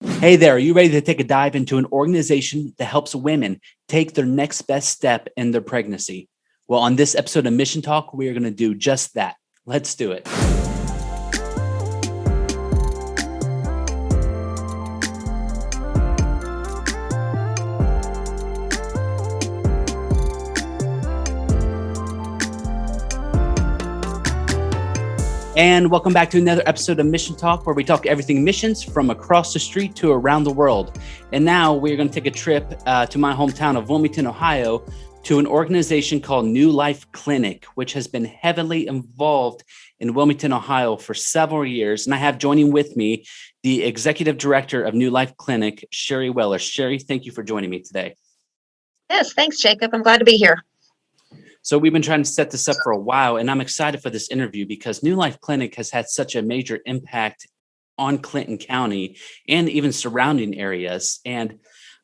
Hey there, are you ready to take a dive into an organization that helps women take their next best step in their pregnancy? Well, on this episode of Mission Talk, we are going to do just that. Let's do it. And welcome back to another episode of Mission Talk, where we talk everything missions from across the street to around the world. And now we're going to take a trip to my hometown of Wilmington, Ohio, to an organization called New Life Clinic, which has been heavily involved in Wilmington, Ohio for several years. And I have joining with me the Executive Director of New Life Clinic, Sherry Weller. Sherry, thank you for joining me today. Yes, thanks, Jacob. I'm glad to be here. So we've been trying to set this up for a while, and I'm excited for this interview because New Life Clinic has had such a major impact on Clinton County and even surrounding areas. And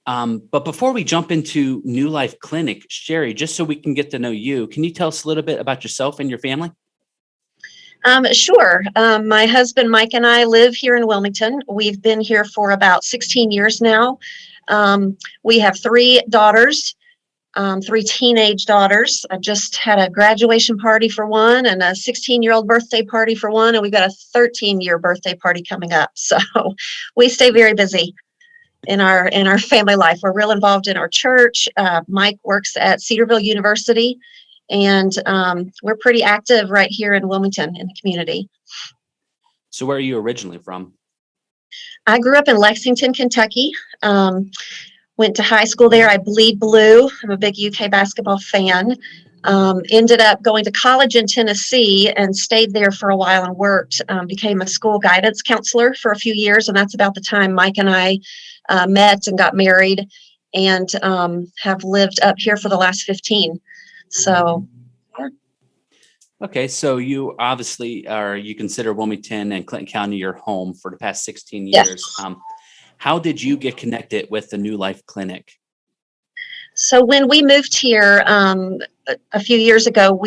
but before we jump into New Life Clinic, Sherry, just so we can get to know you, can you tell us a little bit about yourself and your family? Sure. My husband, Mike, and I live here in Wilmington. We've been here for about 16 years now. We have three daughters. Three teenage daughters. I just had a graduation party for one and a 16-year-old birthday party for one, and we've got a 13-year birthday party coming up. So we stay very busy in our family life. We're real involved in our church. Mike works at Cedarville University, and we're pretty active right here in Wilmington in the community. So where are you originally from? I grew up in Lexington, Kentucky. Went to high school there. I bleed blue. I'm a big UK basketball fan. Ended up going to college in Tennessee and stayed there for a while and worked. Became a school guidance counselor for a few years. And that's about the time Mike and I met and got married, and have lived up here for the last 15. So. Okay, so you obviously you consider Wilmington and Clinton County your home for the past 16 years. Yes. How did you get connected with the New Life Clinic? So when we moved here a few years ago,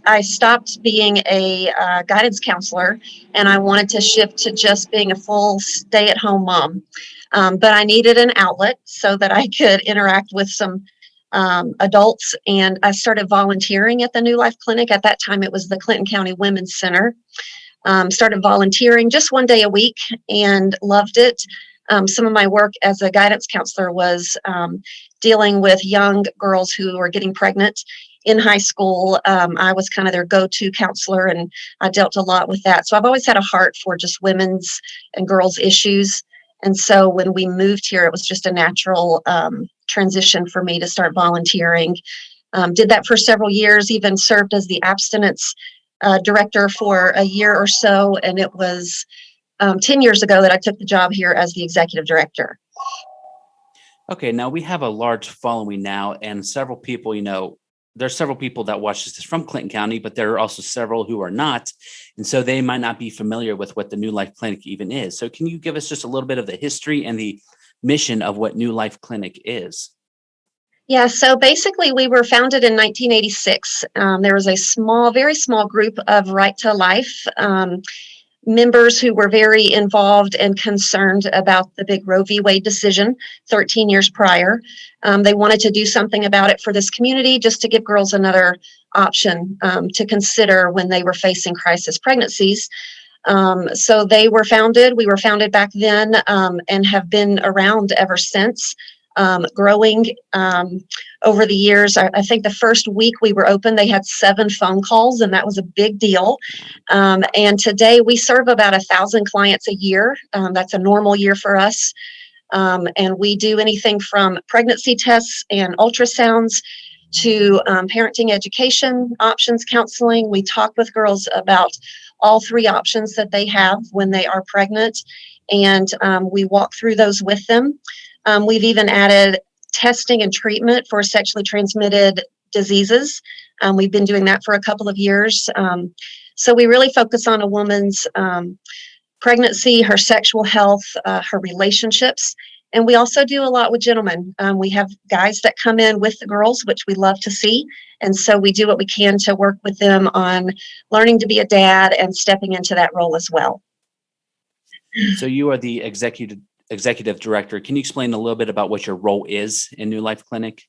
I stopped being a guidance counselor, and I wanted to shift to just being a full stay-at-home mom. But I needed an outlet so that I could interact with some adults, and I started volunteering at the New Life Clinic. At that time, it was the Clinton County Women's Center. Started volunteering just one day a week and loved it. Some of my work as a guidance counselor was dealing with young girls who were getting pregnant in high school. I was kind of their go-to counselor, and I dealt a lot with that. So I've always had a heart for just women's and girls' issues. And so when we moved here, it was just a natural transition for me to start volunteering. Did that for several years, even served as the abstinence director for a year or so. And it was 10 years ago that I took the job here as the executive director. Okay, now we have a large following now, and several people, there's several people that watch this from Clinton County, but there are also several who are not. And so they might not be familiar with what the New Life Clinic even is. So can you give us just a little bit of the history and the mission of what New Life Clinic is? Yeah, so basically we were founded in 1986. There was a very small group of Right to Life members who were very involved and concerned about the big Roe v. Wade decision 13 years prior. They wanted to do something about it for this community, just to give girls another option to consider when they were facing crisis pregnancies. So they were founded. We were founded back then and have been around ever since. Growing over the years. I think the first week we were open, they had 7 phone calls, and that was a big deal. And today we serve about 1,000 clients a year. That's a normal year for us. And we do anything from pregnancy tests and ultrasounds to parenting education, options counseling. We talk with girls about all 3 options that they have when they are pregnant, and we walk through those with them. We've even added testing and treatment for sexually transmitted diseases. We've been doing that for a couple of years. So we really focus on a woman's pregnancy, her sexual health, her relationships. And we also do a lot with gentlemen. We have guys that come in with the girls, which we love to see. And so we do what we can to work with them on learning to be a dad and stepping into that role as well. So you are the executive executive director. Can you explain a little bit about what your role is in New Life Clinic?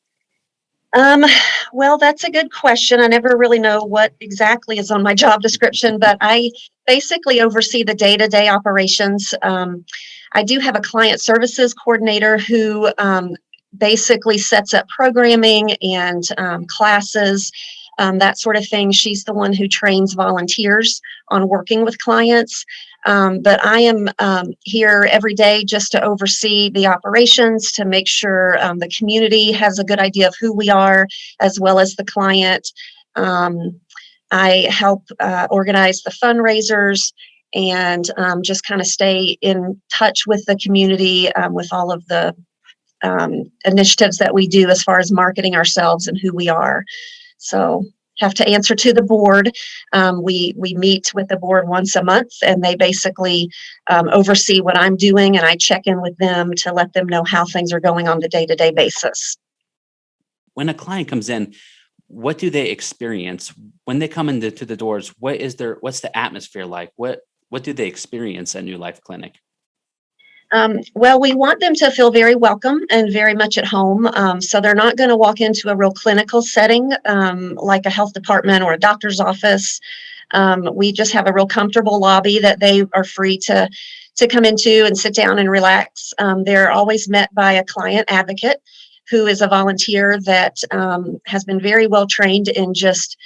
Um, well, that's a good question. I never really know what exactly is on my job description, but I basically oversee the day-to-day operations. I do have a client services coordinator who basically sets up programming and classes, that sort of thing. She's the one who trains volunteers on working with clients. But I am here every day just to oversee the operations, to make sure the community has a good idea of who we are, as well as the client. I help organize the fundraisers and just kind of stay in touch with the community with all of the initiatives that we do as far as marketing ourselves and who we are. So have to answer to the board. We meet with the board once a month, and they basically oversee what I'm doing, and I check in with them to let them know how things are going on the day-to-day basis. When a client comes in, what do they experience when they come into the doors? What's the atmosphere like? What do they experience at New Life Clinic? Well, we want them to feel very welcome and very much at home. So they're not going to walk into a real clinical setting like a health department or a doctor's office. We just have a real comfortable lobby that they are free to come into and sit down and relax. They're always met by a client advocate who is a volunteer that has been very well trained in just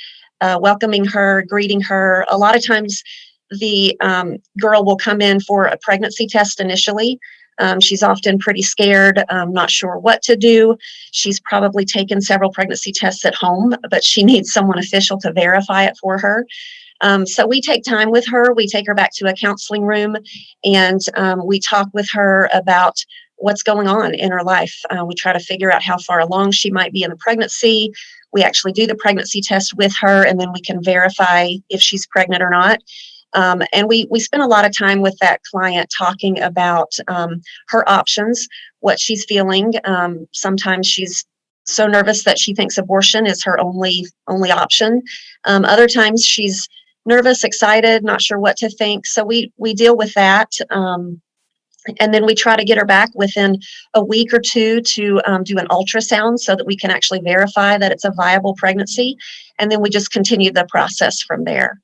welcoming her, greeting her. A lot of times the girl will come in for a pregnancy test initially. She's often pretty scared, not sure what to do. She's probably taken several pregnancy tests at home, but she needs someone official to verify it for her. So we take time with her. We take her back to a counseling room, and we talk with her about what's going on in her life. We try to figure out how far along she might be in the pregnancy. We actually do the pregnancy test with her, and then we can verify if she's pregnant or not. And we spend a lot of time with that client talking about her options, what she's feeling. Sometimes she's so nervous that she thinks abortion is her only option. Other times she's nervous, excited, not sure what to think. So we deal with that. And then we try to get her back within a week or two to do an ultrasound so that we can actually verify that it's a viable pregnancy. And then we just continue the process from there.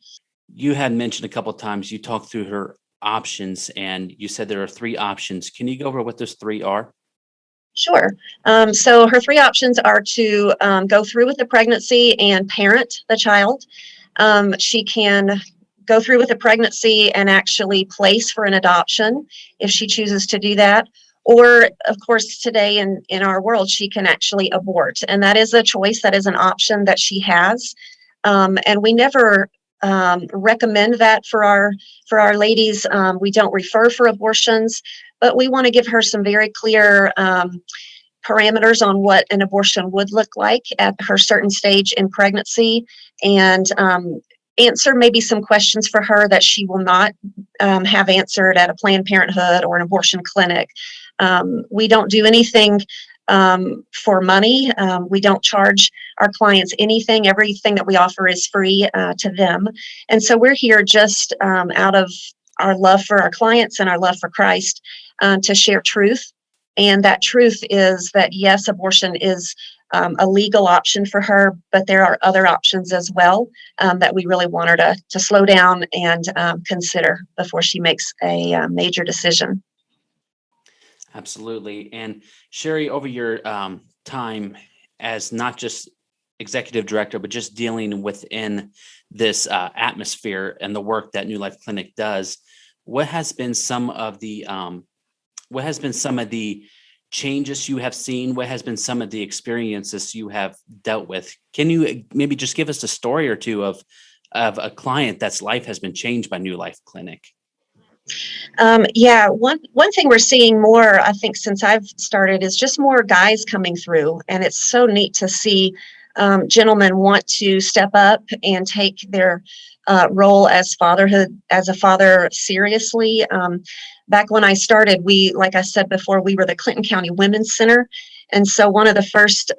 You had mentioned a couple of times you talked through her options, and you said there are 3 options. Can you go over what those 3 are? Sure. So her 3 options are to go through with the pregnancy and parent the child. She can go through with the pregnancy and actually place for an adoption if she chooses to do that. Or, of course, today in our world, she can actually abort. And that is a choice. That is an option that she has. And we never recommend that for our ladies. We don't refer for abortions, but we want to give her some very clear parameters on what an abortion would look like at her certain stage in pregnancy, and answer maybe some questions for her that she will not have answered at a Planned Parenthood or an abortion clinic. We don't do anything for money. We don't charge our clients anything. Everything that we offer is free to them. And so we're here just out of our love for our clients and our love for Christ to share truth. And that truth is that, yes, abortion is a legal option for her, but there are other options as well that we really want her to slow down and consider before she makes a major decision. Absolutely. And Sherry, over your time as not just executive director, but just dealing within this atmosphere and the work that New Life Clinic does, what has been some of the changes you have seen? What has been some of the experiences you have dealt with? Can you maybe just give us a story or two of a client that's life has been changed by New Life Clinic? Yeah, one thing we're seeing more, I think, since I've started is just more guys coming through. And it's so neat to see gentlemen want to step up and take their role as a father seriously. Back when I started, like I said before, we were the Clinton County Women's Center. And so one of the first,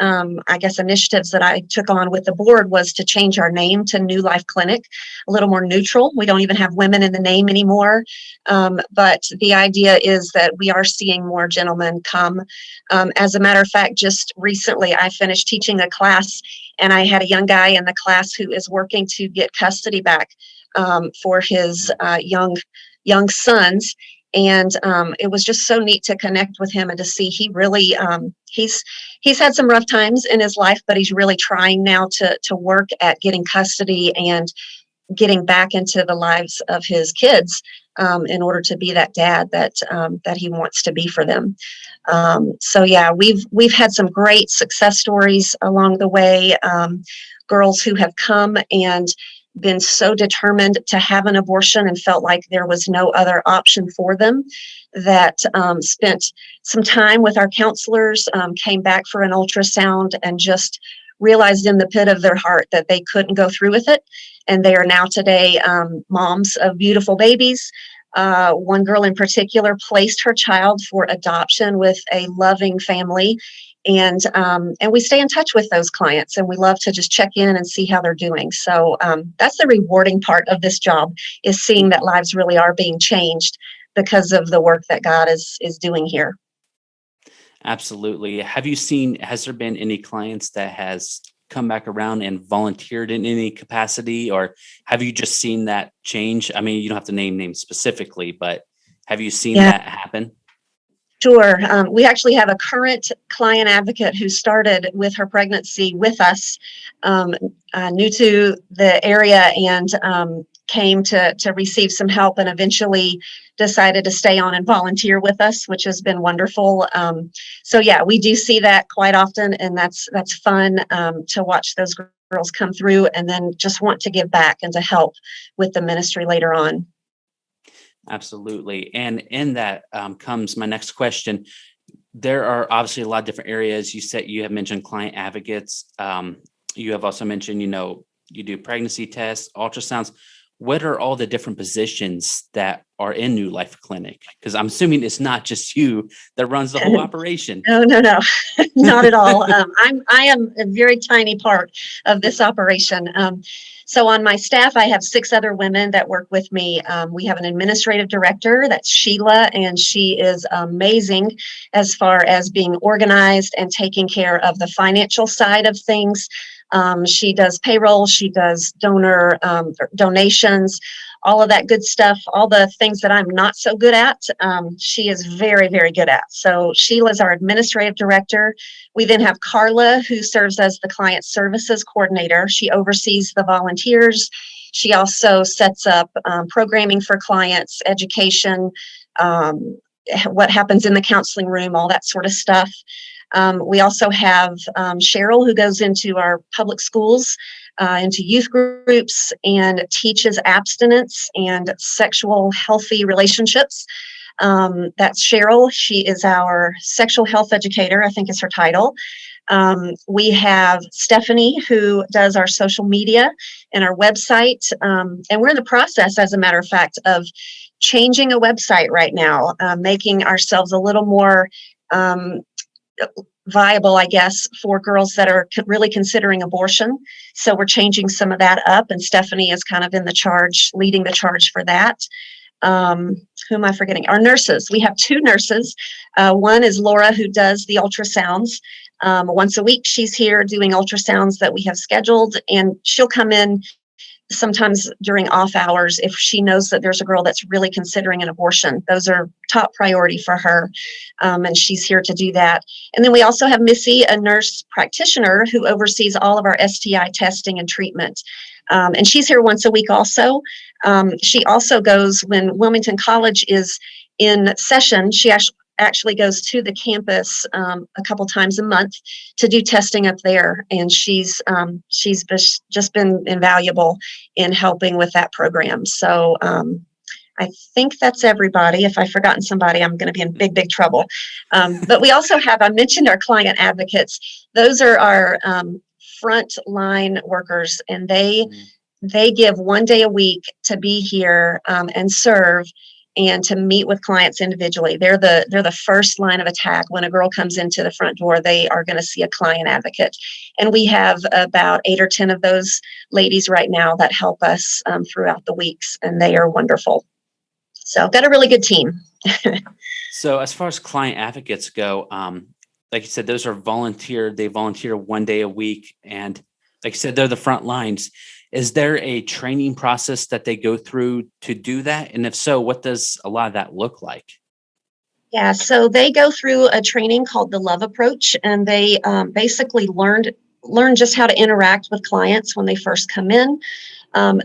initiatives that I took on with the board was to change our name to New Life Clinic, a little more neutral. We don't even have women in the name anymore. But the idea is that we are seeing more gentlemen come. As a matter of fact, just recently I finished teaching a class, and I had a young guy in the class who is working to get custody back for his young sons. And it was just so neat to connect with him and to see he really he's had some rough times in his life, but he's really trying now to work at getting custody and getting back into the lives of his kids in order to be that dad that he wants to be for them. So yeah, we've had some great success stories along the way. Girls who have come and been so determined to have an abortion and felt like there was no other option for them, that spent some time with our counselors, came back for an ultrasound, and just realized in the pit of their heart that they couldn't go through with it. And they are now today moms of beautiful babies. One girl in particular placed her child for adoption with a loving family. And we stay in touch with those clients, and we love to just check in and see how they're doing. So that's the rewarding part of this job, is seeing that lives really are being changed because of the work that God is doing here. Absolutely. Has there been any clients that has come back around and volunteered in any capacity, or have you just seen that change? I mean, you don't have to name names specifically, but have you seen that happen? Sure. We actually have a current client advocate who started with her pregnancy with us, new to the area, and came to receive some help, and eventually decided to stay on and volunteer with us, which has been wonderful. So yeah, we do see that quite often, and that's fun to watch those girls come through and then just want to give back and to help with the ministry later on. Absolutely. And in that comes my next question. There are obviously a lot of different areas. You have mentioned client advocates. You have also mentioned, you do pregnancy tests, ultrasounds. What are all the different positions that are in New Life Clinic? Because I'm assuming it's not just you that runs the whole operation. No, not at all. I am a very tiny part of this operation. So on my staff, I have 6 other women that work with me. We have an administrative director, that's Sheila, and she is amazing as far as being organized and taking care of the financial side of things. She does payroll, she does donations, all of that good stuff, all the things that I'm not so good at. She is very, very good at. So Sheila's our administrative director. We then have Carla, who serves as the client services coordinator. She oversees the volunteers. She also sets up programming for clients, education, what happens in the counseling room, all that sort of stuff. We also have Cheryl, who goes into our public schools, into youth groups, and teaches abstinence and sexual healthy relationships. That's Cheryl. She is our sexual health educator, I think is her title. We have Stephanie, who does our social media and our website. And we're in the process, as a matter of fact, of changing a website right now, making ourselves a little more viable, I guess, for girls that are really considering abortion. So we're changing some of that up, and Stephanie is kind of leading the charge for that. Who am I forgetting? Our nurses. We have 2 nurses. One is Laura, who does the ultrasounds. Once a week, she's here doing ultrasounds that we have scheduled, and she'll come in sometimes during off hours if she knows that there's a girl that's really considering an abortion. Those are top priority for her, and she's here to do that. And then we also have Missy, a nurse practitioner who oversees all of our STI testing and treatment. And she's here once a week also. She also goes when Wilmington College is in session. She actually goes to the campus a couple times a month to do testing up there, and she's just been invaluable in helping with that program. So I think that's everybody. If I've forgotten somebody, I'm going to be in big trouble. But we also have, I mentioned our client advocates. Those are our front line workers, and they give one day a week to be here and serve. and to meet with clients individually. They're the first line of attack. When a girl comes into the front door, they are going to see a client advocate. And we have about 8 or 10 of those ladies right now that help us throughout the weeks, and they are wonderful. So I've got a really good team. So as far as client advocates go, like you said, those are volunteer. They volunteer 1 day a week. And like you said, they're the front lines. Is there a training process that they go through to do that? And if so, what does a lot of that look like? Yeah, so they go through a training called the Love Approach, and they basically learn just how to interact with clients when they first come in.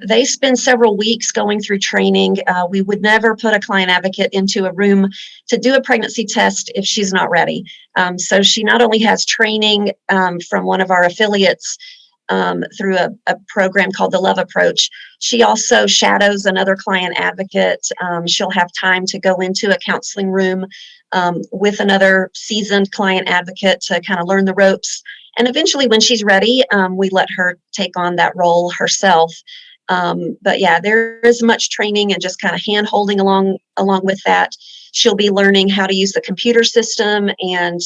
They spend several weeks going through training. We would never put a client advocate into a room to do a pregnancy test if she's not ready. So she not only has training from one of our affiliates through a program called the Love Approach, she also shadows another client advocate. She'll have time to go into a counseling room with another seasoned client advocate to kind of learn the ropes. And eventually, when she's ready, we let her take on that role herself. But yeah, there is much training and just kind of hand holding along with that. She'll be learning how to use the computer system and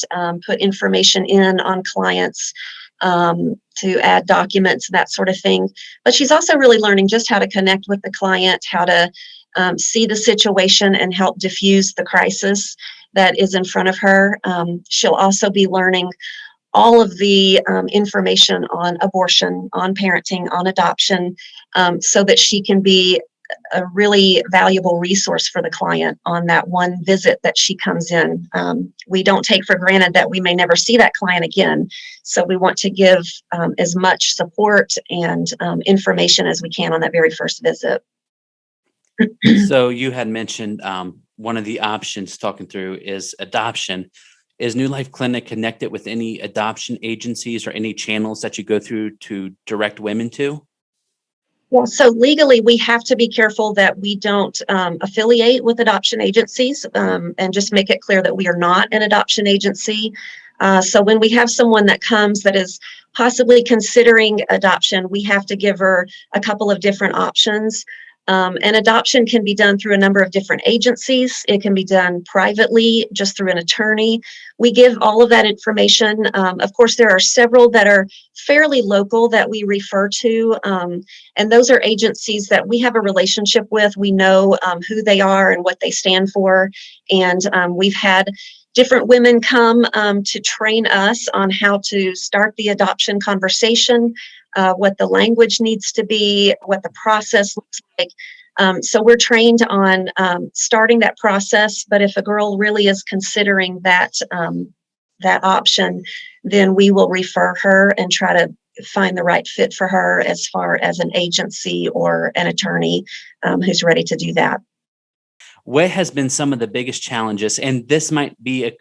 put information in on clients to add documents, that sort of thing. But she's also really learning just how to connect with the client, how to see the situation and help diffuse the crisis that is in front of her. She'll also be learning all of the information on abortion, on parenting, on adoption, so that she can be a really valuable resource for the client on that one visit that she comes in. We don't take for granted that we may never see that client again. So we want to give as much support and information as we can on that very first visit. So you had mentioned one of the options talking through is adoption. Is New Life Clinic connected with any adoption agencies or any channels that you go through to direct women to? Yeah, so legally, we have to be careful that we don't affiliate with adoption agencies, and just make it clear that we are not an adoption agency. So when we have someone that comes that is possibly considering adoption, we have to give her a couple of different options. And adoption can be done through a number of different agencies. It can be done privately, just through an attorney. We give all of that information. Of course, there are several that are fairly local that we refer to. And those are agencies that we have a relationship with. We know who they are and what they stand for. And we've had different women come to train us on how to start the adoption conversation, what the language needs to be, what the process looks like. So we're trained on starting that process. But if a girl really is considering that option, then we will refer her and try to find the right fit for her as far as an agency or an attorney who's ready to do that. What has been some of the biggest challenges? And this might be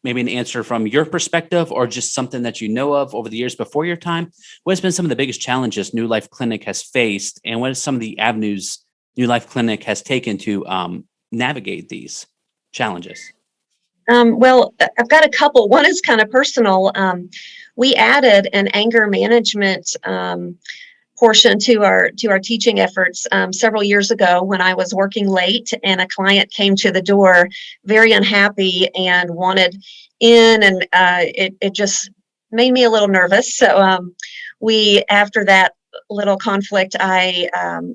maybe an answer from your perspective or just something that you know of over the years before your time. What has been some of the biggest challenges New Life Clinic has faced? And what are some of the avenues New Life Clinic has taken to navigate these challenges? Well, I've got a couple. One is kind of personal. We added an anger management portion to our teaching efforts several years ago when I was working late and a client came to the door very unhappy and wanted in, and it just made me a little nervous. So after that little conflict, I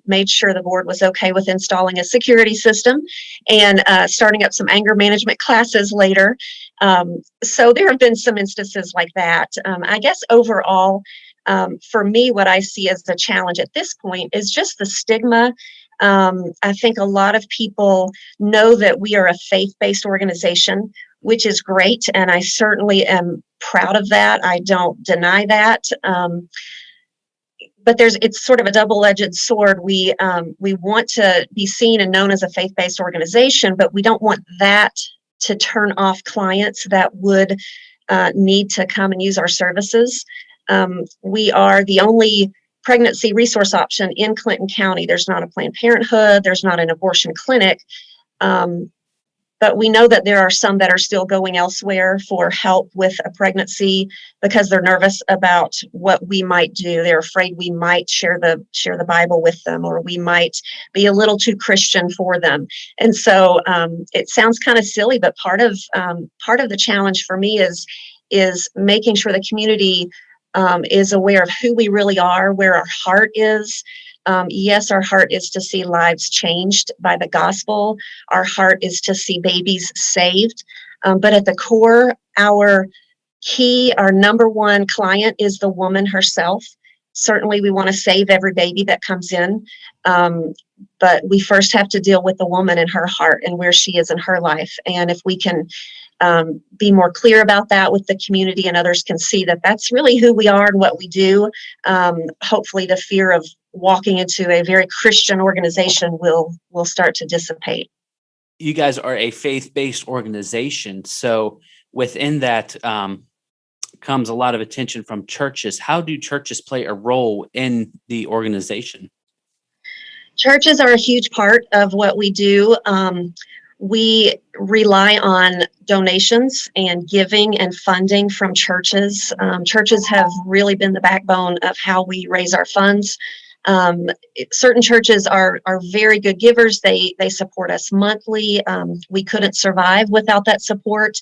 made sure the board was okay with installing a security system and starting up some anger management classes later. So there have been some instances like that. I guess overall, for me, what I see as the challenge at this point is just the stigma. I think a lot of people know that we are a faith-based organization, which is great, and I certainly am proud of that. I don't deny that. But it's sort of a double-edged sword. We want to be seen and known as a faith-based organization, but we don't want that to turn off clients that would need to come and use our services. We are the only pregnancy resource option in Clinton County. There's not a Planned Parenthood. There's not an abortion clinic. But we know that there are some that are still going elsewhere for help with a pregnancy because they're nervous about what we might do. They're afraid we might share the Bible with them, or we might be a little too Christian for them. And so it sounds kind of silly, but part of the challenge for me is making sure the community is aware of who we really are, where our heart is. Yes, our heart is to see lives changed by the gospel. Our heart is to see babies saved. But at the core, our number one client is the woman herself. Certainly, we want to save every baby that comes in. But we first have to deal with the woman and her heart and where she is in her life. And if we can be more clear about that with the community, and others can see that that's really who we are and what we do, hopefully the fear of walking into a very Christian organization will start to dissipate. You guys are a faith-based organization, so within that comes a lot of attention from churches. How do churches play a role in the organization? Churches are a huge part of what we do. We rely on donations and giving and funding from churches. Churches have really been the backbone of how we raise our funds. Certain churches are very good givers. They support us monthly. We couldn't survive without that support.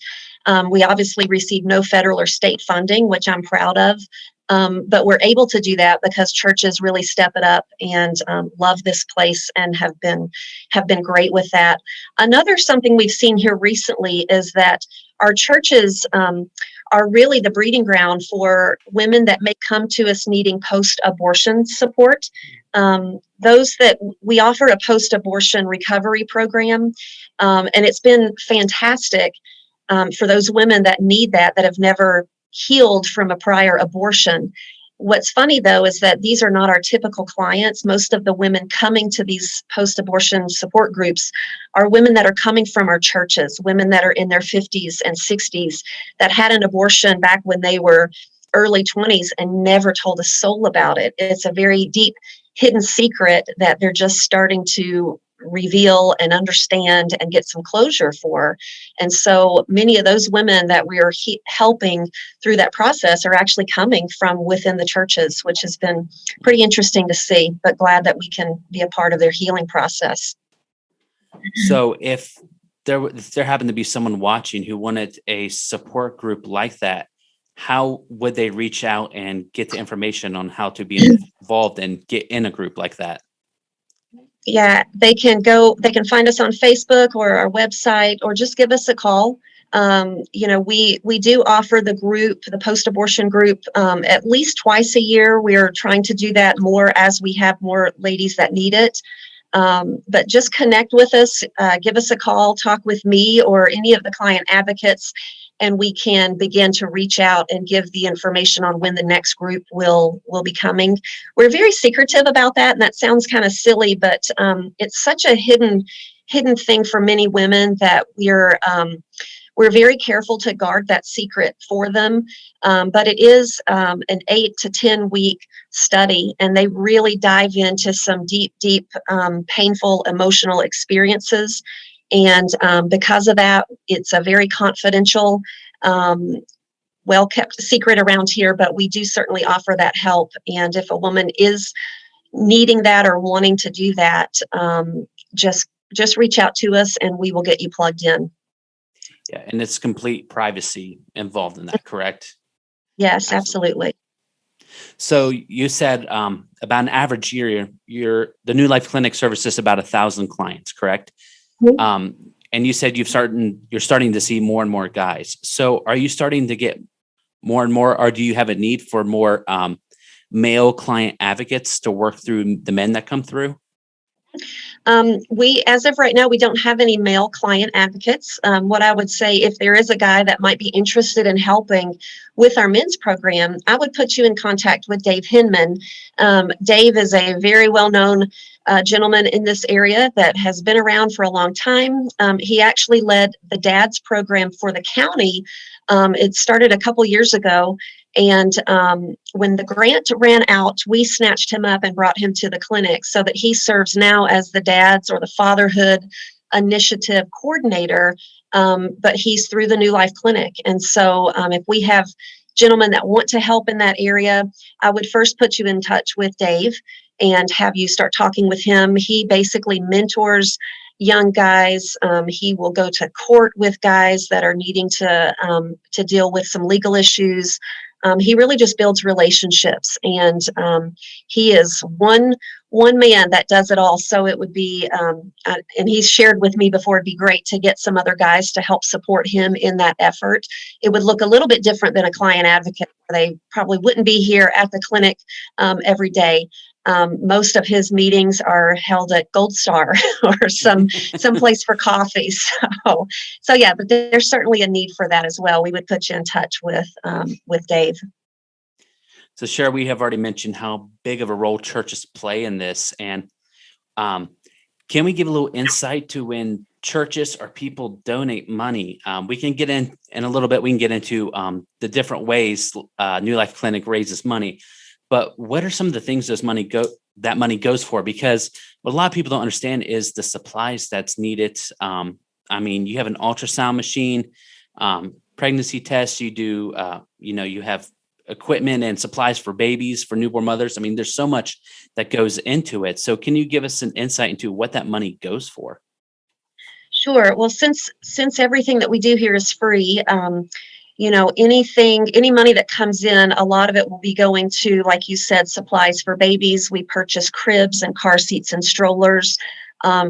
We obviously receive no federal or state funding, which I'm proud of. But we're able to do that because churches really step it up and love this place and have been great with that. Another something we've seen here recently is that our churches are really the breeding ground for women that may come to us needing post-abortion support. Those that we offer a post-abortion recovery program, and it's been fantastic for those women that need that have never healed from a prior abortion. What's funny, though, is that these are not our typical clients. Most of the women coming to these post-abortion support groups are women that are coming from our churches, women that are in their 50s and 60s that had an abortion back when they were early 20s and never told a soul about it. It's a very deep, hidden secret that they're just starting to reveal and understand and get some closure for. And so many of those women that we are helping through that process are actually coming from within the churches, which has been pretty interesting to see, but glad that we can be a part of their healing process. So if there happened to be someone watching who wanted a support group like that, how would they reach out and get the information on how to be involved and get in a group like that? Yeah, they can find us on Facebook or our website, or just give us a call. We do offer the post-abortion group, at least twice a year. We're trying to do that more as we have more ladies that need it. But just connect with us, give us a call, talk with me or any of the client advocates, and we can begin to reach out and give the information on when the next group will be coming. We're very secretive about that, and that sounds kind of silly, but it's such a hidden thing for many women that we're very careful to guard that secret for them. But it is an 8 to 10 week study, and they really dive into some deep, painful, emotional experiences. And because of that, it's a very confidential, well-kept secret around here, but we do certainly offer that help. And if a woman is needing that or wanting to do that, just reach out to us and we will get you plugged in. Yeah, and it's complete privacy involved in that, correct? Yes, absolutely. So you said about an average year, the New Life Clinic services about 1,000 clients, correct? Mm-hmm. And you said you're starting to see more and more guys. So are you starting to get more and more, or do you have a need for more male client advocates to work through the men that come through? As of right now, we don't have any male client advocates. What I would say, if there is a guy that might be interested in helping with our men's program, I would put you in contact with Dave Hinman. Dave is a very well-known gentleman in this area that has been around for a long time. He actually led the DADS program for the county. It started a couple years ago. And when the grant ran out, we snatched him up and brought him to the clinic so that he serves now as the DADS or the fatherhood initiative coordinator, but he's through the New Life Clinic. And so if we have gentlemen that want to help in that area, I would first put you in touch with Dave and have you start talking with him. He basically mentors young guys. He will go to court with guys that are needing to deal with some legal issues. He really just builds relationships, and he is one man that does it all. So it would be, and he's shared with me before, it'd be great to get some other guys to help support him in that effort. It would look a little bit different than a client advocate. They probably wouldn't be here at the clinic every day. Most of his meetings are held at Gold Star or some place for coffee. So yeah, but there's certainly a need for that as well. We would put you in touch with Dave. So Cher, we have already mentioned how big of a role churches play in this. And can we give a little insight to when churches or people donate money? We can get in a little bit, we can get into the different ways New Life Clinic raises money. But what are some of the things that money goes for? Because what a lot of people don't understand is the supplies that's needed. I mean, you have an ultrasound machine, pregnancy tests, you do, you have equipment and supplies for babies, for newborn mothers. I mean, there's so much that goes into it. So can you give us an insight into what that money goes for? Sure. Well, since everything that we do here is free, any money that comes in, a lot of it will be going to, like you said, supplies for babies. We purchase cribs and car seats and strollers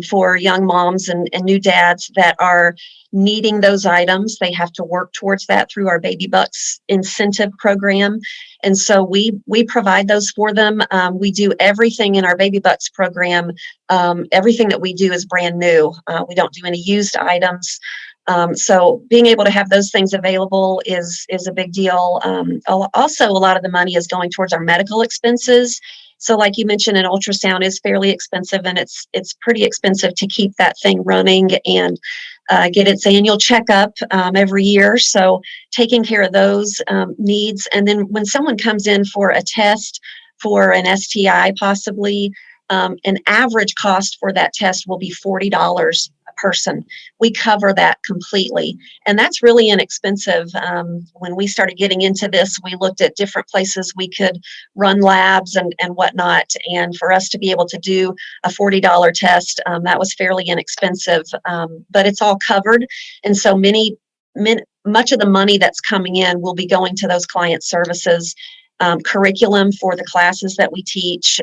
for young moms and new dads that are needing those items. They have to work towards that through our Baby Bucks incentive program. And so we provide those for them. We do everything in our Baby Bucks program. Everything that we do is brand new. We don't do any used items. So being able to have those things available is a big deal. Also, a lot of the money is going towards our medical expenses. So like you mentioned, an ultrasound is fairly expensive, and it's pretty expensive to keep that thing running and get its annual checkup every year. So taking care of those needs. And then when someone comes in for a test for an STI, possibly, an average cost for that test will be $40 a person. We cover that completely. And that's really inexpensive. When we started getting into this, we looked at different places we could run labs and whatnot. And for us to be able to do a $40 test, that was fairly inexpensive, but it's all covered. And so much of the money that's coming in will be going to those client services, curriculum for the classes that we teach,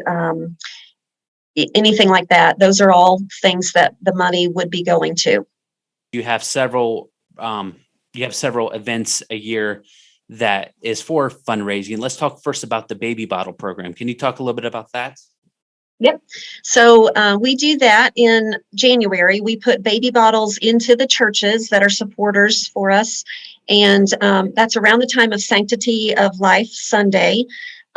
anything like that. Those are all things that the money would be going to. You have several events a year that is for fundraising. Let's talk first about the baby bottle program. Can you talk a little bit about that? Yep. So we do that in January. We put baby bottles into the churches that are supporters for us. And that's around the time of Sanctity of Life Sunday.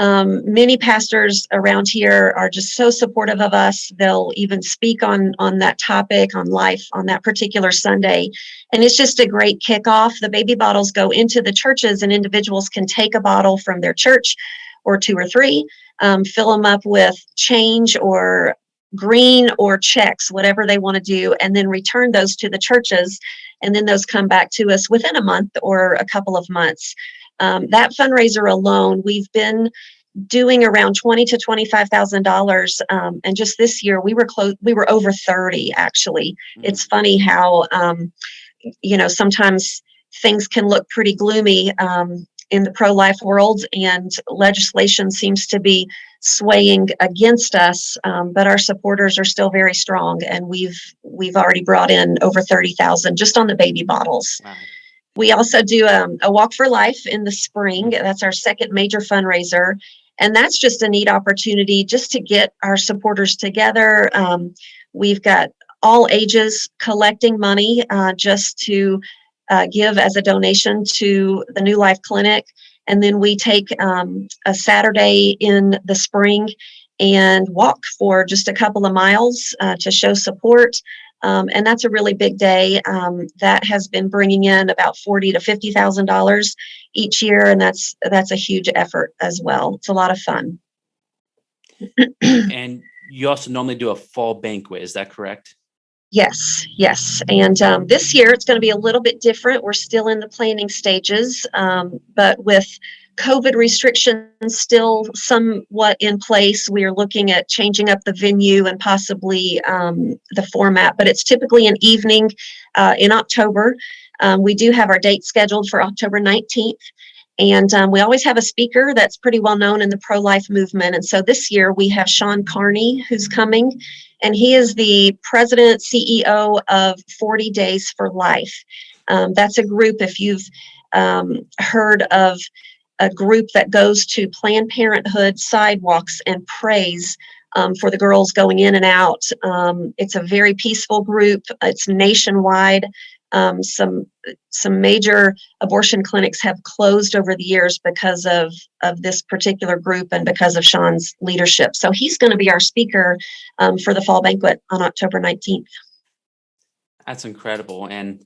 Many pastors around here are just so supportive of us. They'll even speak on that topic, on life, on that particular Sunday. And it's just a great kickoff. The baby bottles go into the churches, and individuals can take a bottle from their church or 2 or 3, fill them up with change or green or checks, whatever they want to do, and then return those to the churches. And then those come back to us within a month or a couple of months. That fundraiser alone, we've been doing around $20,000 to $25,000, and just this year we were over 30. Actually, it's funny how sometimes things can look pretty gloomy in the pro-life world, and legislation seems to be swaying against us, but our supporters are still very strong, and we've already brought in over 30,000 just on the baby bottles. Wow. We also do a Walk for Life in the spring. That's our second major fundraiser. And that's just a neat opportunity just to get our supporters together. We've got all ages collecting money just to give as a donation to the New Life Clinic. And then we take a Saturday in the spring and walk for just a couple of miles to show support. And that's a really big day. That has been bringing in about $40,000 to $50,000 each year, and that's a huge effort as well. It's a lot of fun. And you also normally do a fall banquet, is that correct? Yes, yes. And this year it's going to be a little bit different. We're still in the planning stages, but with COVID restrictions still somewhat in place, we are looking at changing up the venue and possibly the format, but it's typically an evening in October. We do have our date scheduled for October 19th. And we always have a speaker that's pretty well known in the pro-life movement. And so this year we have Sean Carney, who's coming, and he is the president, CEO of 40 Days for Life. That's a group, if you've heard of a group that goes to Planned Parenthood sidewalks and prays for the girls going in and out. It's a very peaceful group. It's nationwide. Some major abortion clinics have closed over the years because of this particular group and because of Sean's leadership. So he's going to be our speaker for the fall banquet on October 19th. That's incredible. And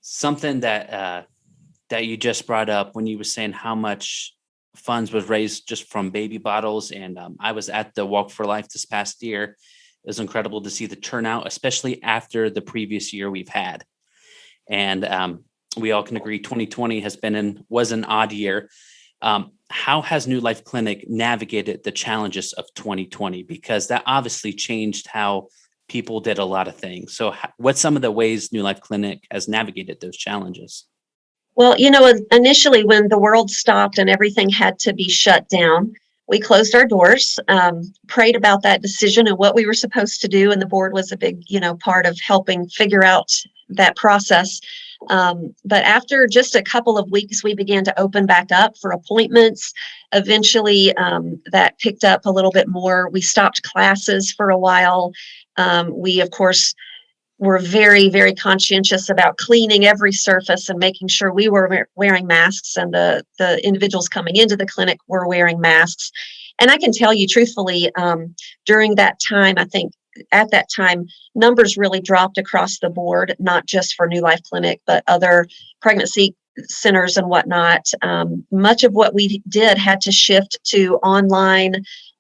something that you just brought up when you were saying how much funds was raised just from baby bottles. And I was at the Walk for Life this past year. It was incredible to see the turnout, especially after the previous year we've had. And we all can agree 2020 was an odd year. How has New Life Clinic navigated the challenges of 2020? Because that obviously changed how people did a lot of things. So what's some of the ways New Life Clinic has navigated those challenges? Well, initially when the world stopped and everything had to be shut down, we closed our doors, prayed about that decision and what we were supposed to do. And the board was a big, part of helping figure out that process. But after just a couple of weeks, we began to open back up for appointments. Eventually, that picked up a little bit more. We stopped classes for a while. We, of course, were very, very conscientious about cleaning every surface and making sure we were wearing masks and the individuals coming into the clinic were wearing masks. And I can tell you truthfully, during that time, I think at that time, numbers really dropped across the board, not just for New Life Clinic, but other pregnancy centers and whatnot. Much of what we did had to shift to online,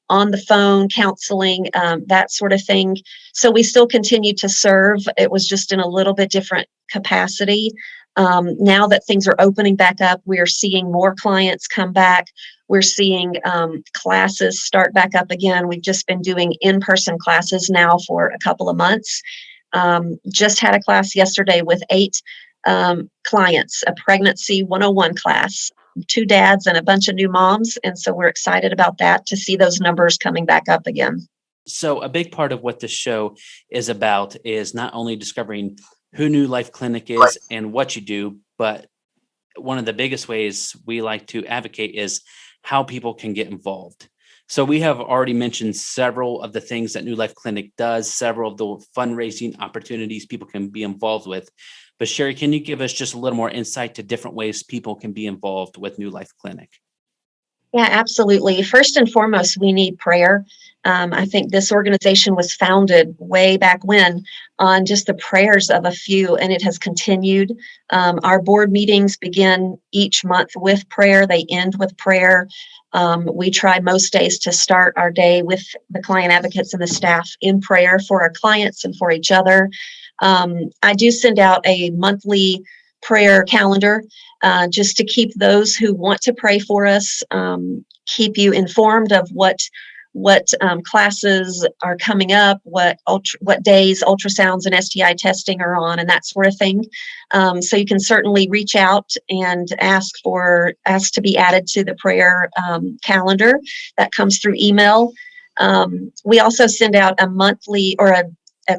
on the phone, counseling, that sort of thing. So we still continued to serve. It was just in a little bit different capacity. Now that things are opening back up, we are seeing more clients come back. We're seeing classes start back up again. We've just been doing in-person classes now for a couple of months. Just had a class yesterday with 8 clients, a pregnancy 101 class. 2 dads and a bunch of new moms. And so we're excited about that, to see those numbers coming back up again. So a big part of what this show is about is not only discovering who New Life Clinic is and what you do, but one of the biggest ways we like to advocate is how people can get involved. So we have already mentioned several of the things that New Life Clinic does, several of the fundraising opportunities people can be involved with. But Sherry, can you give us just a little more insight to different ways people can be involved with New Life Clinic? Yeah, absolutely. First and foremost, we need prayer. I think this organization was founded way back when on just the prayers of a few, and it has continued. Our board meetings begin each month with prayer. They end with prayer. We try most days to start our day with the client advocates and the staff in prayer for our clients and for each other. I do send out a monthly prayer calendar just to keep those who want to pray for us, keep you informed of what classes are coming up, what days ultrasounds and STI testing are on, and that sort of thing. So you can certainly reach out and ask to be added to the prayer calendar. That comes through email. We also send out a monthly or a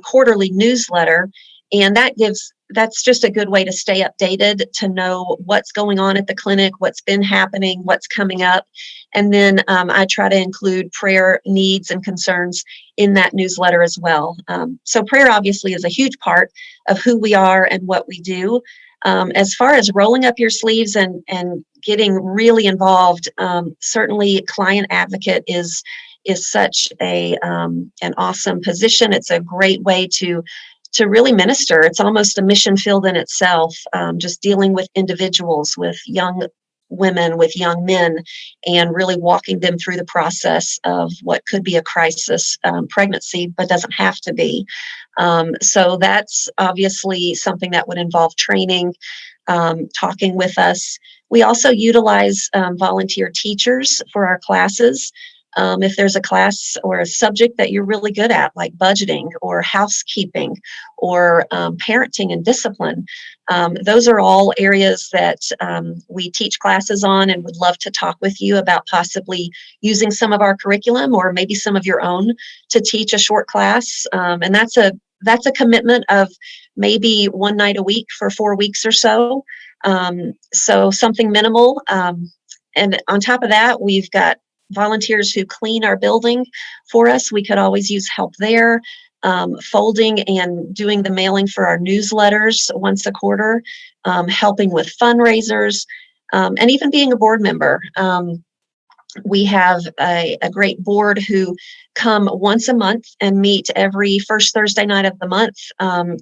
quarterly newsletter, and that's just a good way to stay updated, to know what's going on at the clinic, what's been happening, what's coming up. And then I try to include prayer needs and concerns in that newsletter as well. So prayer obviously is a huge part of who we are and what we do. As far as rolling up your sleeves and getting really involved, certainly client advocate is such an awesome position. It's a great way to really minister. It's almost a mission field in itself, just dealing with individuals, with young women, with young men, and really walking them through the process of what could be a crisis pregnancy, but doesn't have to be. So that's obviously something that would involve training, talking with us. We also utilize volunteer teachers for our classes. If there's a class or a subject that you're really good at, like budgeting or housekeeping or parenting and discipline, those are all areas that we teach classes on, and would love to talk with you about possibly using some of our curriculum or maybe some of your own to teach a short class. And that's a commitment of maybe one night a week for 4 weeks or so. So something minimal. And on top of that, we've got volunteers who clean our building for us. We could always use help there. Folding and doing the mailing for our newsletters once a quarter, helping with fundraisers, and even being a board member. We have a great board who come once a month and meet every first Thursday night of the month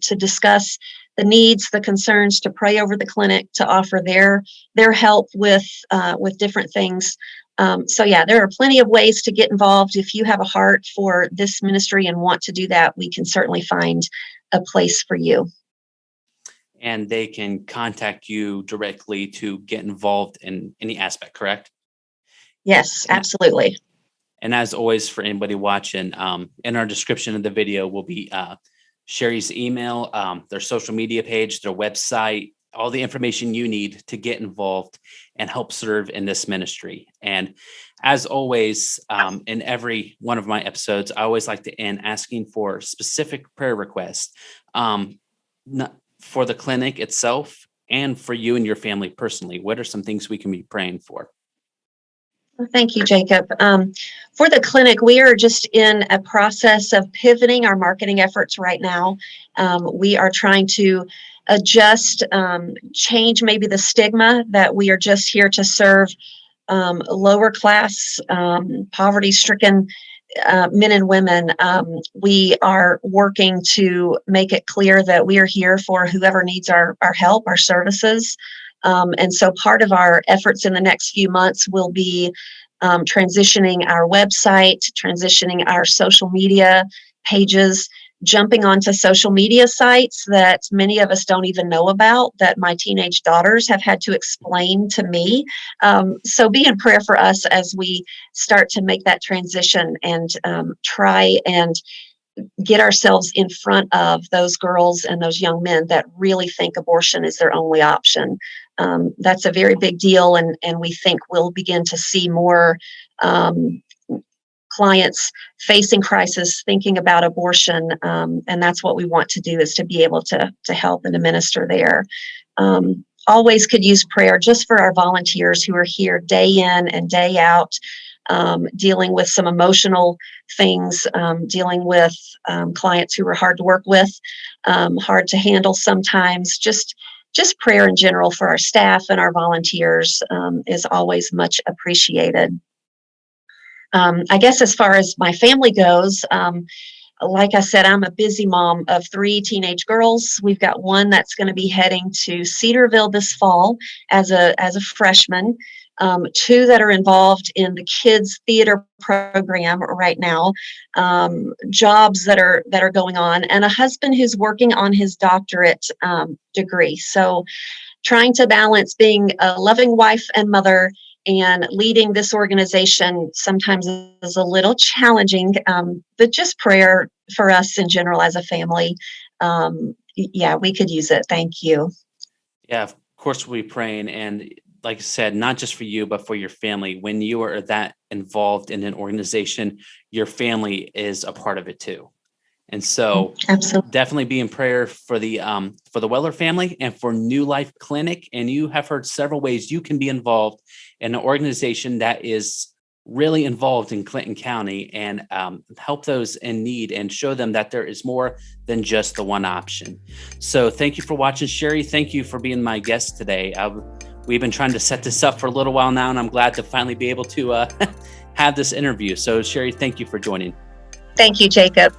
to discuss the needs, the concerns, to pray over the clinic, to offer their help with different things. So yeah, there are plenty of ways to get involved. If you have a heart for this ministry and want to do that, we can certainly find a place for you. And they can contact you directly to get involved in any aspect, correct? Yes, absolutely. And as always, for anybody watching, in our description of the video will be Sherry's email, their social media page, their website, all the information you need to get involved and help serve in this ministry. And as always, in every one of my episodes, I always like to end asking for specific prayer requests for the clinic itself and for you and your family personally. What are some things we can be praying for? Thank you, Jacob. For the clinic, we are just in a process of pivoting our marketing efforts right now. We are trying to adjust, change maybe the stigma that we are just here to serve lower class, poverty-stricken men and women. We are working to make it clear that we are here for whoever needs our help, our services. And so part of our efforts in the next few months will be transitioning our website, transitioning our social media pages, jumping onto social media sites that many of us don't even know about, that my teenage daughters have had to explain to me. So be in prayer for us as we start to make that transition and try and get ourselves in front of those girls and those young men that really think abortion is their only option. That's a very big deal, and we think we'll begin to see more clients facing crisis, thinking about abortion, and that's what we want to do, is to be able to help and to minister there. Always could use prayer just for our volunteers who are here day in and day out, dealing with some emotional things, dealing with clients who are hard to work with, hard to handle sometimes. Just prayer in general for our staff and our volunteers is always much appreciated. I guess as far as my family goes, like I said, I'm a busy mom of 3 teenage girls. We've got one that's going to be heading to Cedarville this fall as a freshman. 2 that are involved in the kids theater program right now, jobs that are going on, and a husband who's working on his doctorate degree. So trying to balance being a loving wife and mother and leading this organization sometimes is a little challenging, but just prayer for us in general as a family. Yeah, we could use it. Thank you. Yeah, of course we'll be praying. And like I said, not just for you, but for your family. When you are that involved in an organization, your family is a part of it too. And so Absolutely. Definitely be in prayer for the Weller family and for New Life Clinic. And you have heard several ways you can be involved in an organization that is really involved in Clinton County and help those in need and show them that there is more than just the one option. So thank you for watching, Sherry. Thank you for being my guest today. We've been trying to set this up for a little while now, and I'm glad to finally be able to have this interview. So Sherry, thank you for joining. Thank you, Jacob.